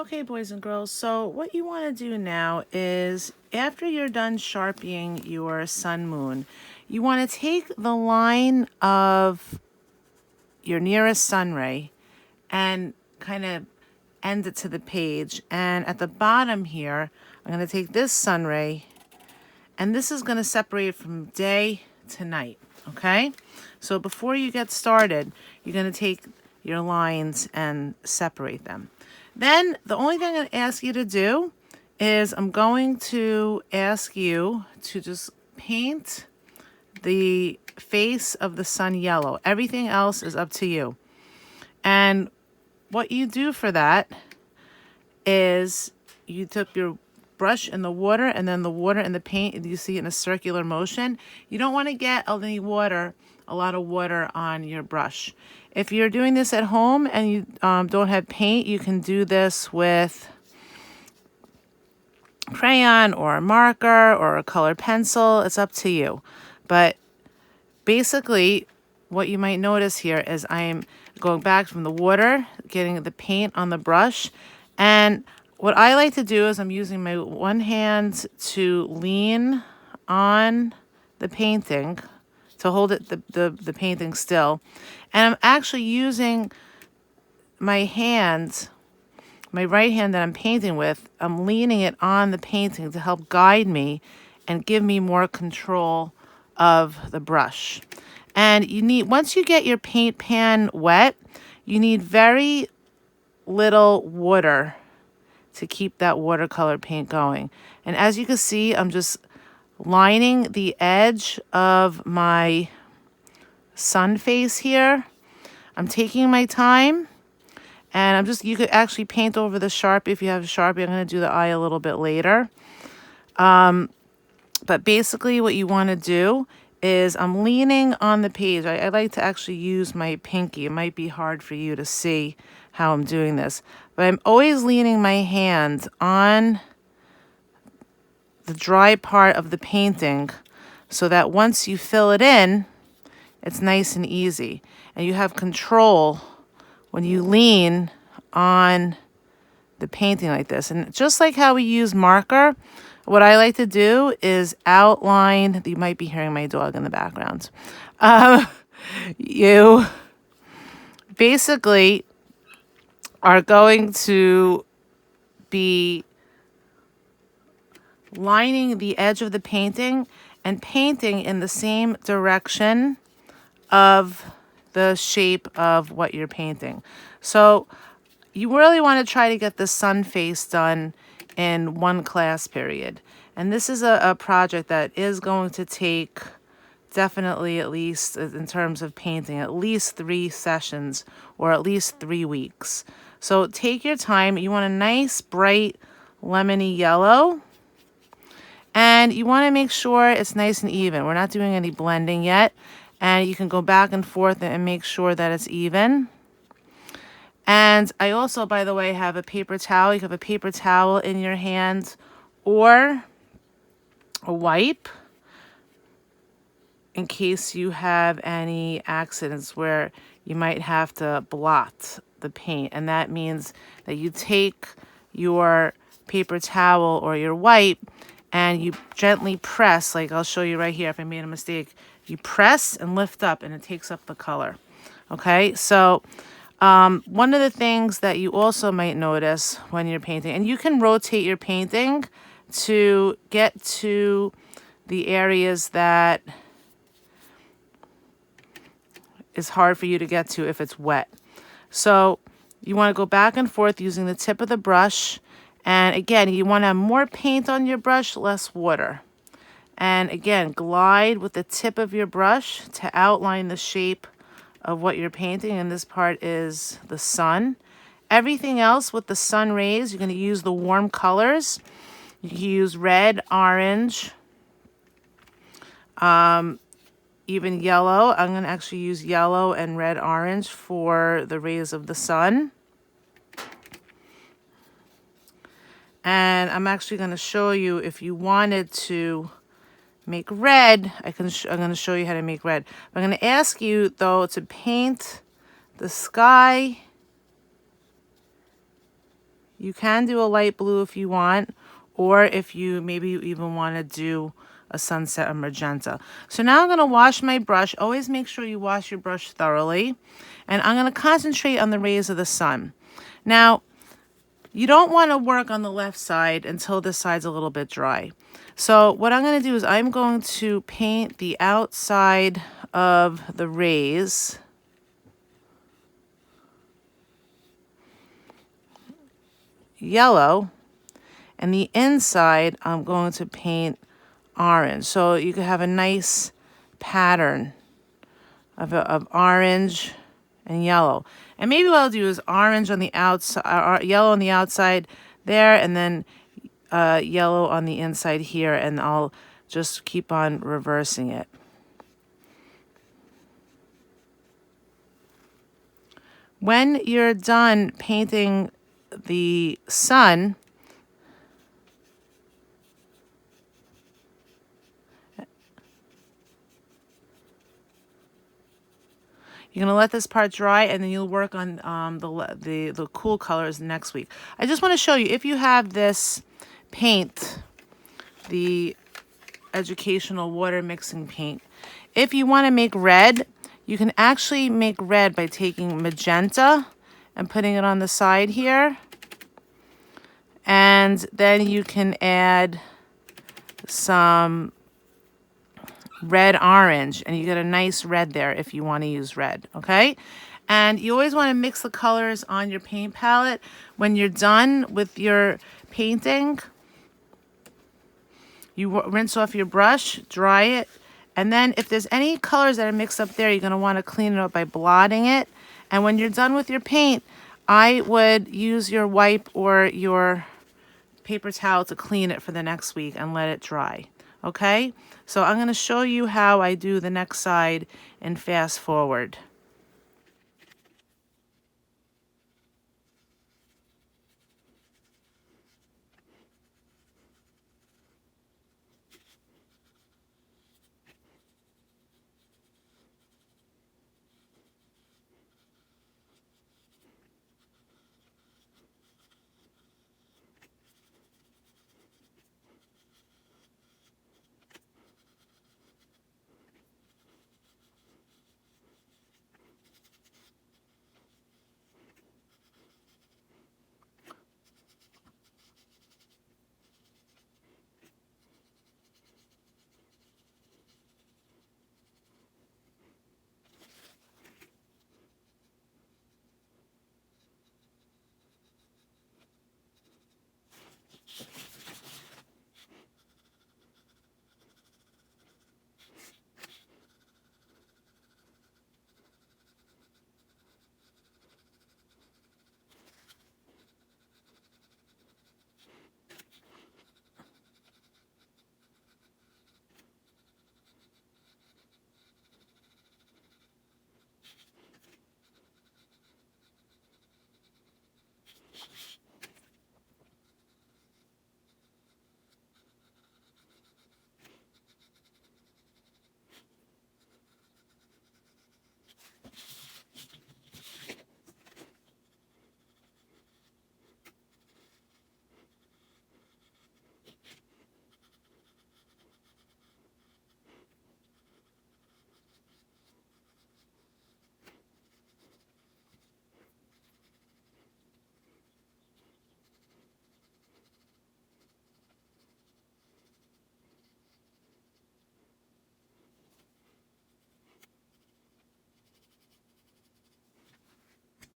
Okay, boys and girls, so what you want to do now is after you're done sharpening your sun moon, you want to take the line of your nearest sun ray and kind of end it to the page. And at the bottom here, I'm going to take this sun ray, and this is going to separate from day to night, okay? So before you get started, you're going to take your lines and separate them. Then the only thing I'm going to ask you to do is I'm going to ask you to just paint the face of the sun yellow. Everything else is up to you. And what you do for that is you took your brush in the water and then the water and the paint, you see in a circular motion. You don't want to get any water, a lot of water on your brush. If you're doing this at home and you don't have paint, you can do this with crayon or a marker or a colored pencil. It's up to you. But basically, what you might notice here is I'm going back from the water, getting the paint on the brush. And what I like to do is I'm using my one hand to lean on the painting, to hold it the painting still. And I'm actually using my hand, my right hand that I'm painting with, I'm leaning it on the painting to help guide me and give me more control of the brush. And you need, once you get your paint pan wet, you need very little water to keep that watercolor paint going. And as you can see, I'm just lining the edge of my sun face here. I'm taking my time, and I'm just, you could actually paint over the Sharpie if you have a Sharpie. I'm going to do the eye a little bit later. But basically what you want to do is I'm leaning on the page. I like to actually use my pinky. It might be hard for you to see how I'm doing this, but I'm always leaning my hand on the dry part of the painting so that once you fill it in, it's nice and easy. And you have control when you lean on the painting like this. And just like how we use marker, what I like to do is outline, you might be hearing my dog in the background. You basically are going to be lining the edge of the painting and painting in the same direction of the shape of what you're painting. So you really want to try to get the sun face done in one class period. And this is a project that is going to take definitely, at least in terms of painting, at least 3 sessions or at least 3 weeks. So take your time. You want a nice bright lemony yellow. And you want to make sure it's nice and even. We're not doing any blending yet. And you can go back and forth and make sure that it's even. And I also, by the way, have a paper towel. You have a paper towel in your hand or a wipe in case you have any accidents where you might have to blot the paint. And that means that you take your paper towel or your wipe and you gently press, like I'll show you right here if I made a mistake. You press and lift up and it takes up the color. Okay, so one of the things that you also might notice when you're painting, and you can rotate your painting to get to the areas that is hard for you to get to if it's wet. So you want to go back and forth using the tip of the brush. And again, you want to have more paint on your brush, less water. And again, glide with the tip of your brush to outline the shape of what you're painting. And this part is the sun. Everything else with the sun rays, you're going to use the warm colors. You can use red, orange, even yellow. I'm going to actually use yellow and red, orange for the rays of the sun. And I'm actually going to show you if you wanted to make red, I'm going to show you how to make red. I'm going to ask you, though, to paint the sky You can do a light blue if you want, or if you maybe you even want to do a sunset or magenta. So now I'm going to wash my brush. Always make sure you wash your brush thoroughly. And I'm going to concentrate on the rays of the sun. Now, you don't want to work on the left side until this side's a little bit dry. So what I'm going to do is I'm going to paint the outside of the rays yellow, and the inside I'm going to paint orange. So you can have a nice pattern of orange and yellow. And maybe what I'll do is orange on the outside, yellow on the outside there, and then yellow on the inside here, and I'll just keep on reversing it. When you're done painting the sun, you're going to let this part dry, and then you'll work on the cool colors next week. I just want to show you, if you have this paint, the educational water mixing paint, if you want to make red, you can actually make red by taking magenta and putting it on the side here. And then you can add some red orange, and you get a nice red there if you want to use red, okay? And you always want to mix the colors on your paint palette. When you're done with your painting, you rinse off your brush, dry it, and then if there's any colors that are mixed up there, you're going to want to clean it up by blotting it. And when you're done with your paint, I would use your wipe or your paper towel to clean it for the next week and let it dry. Okay, so I'm going to show you how I do the next side and fast forward.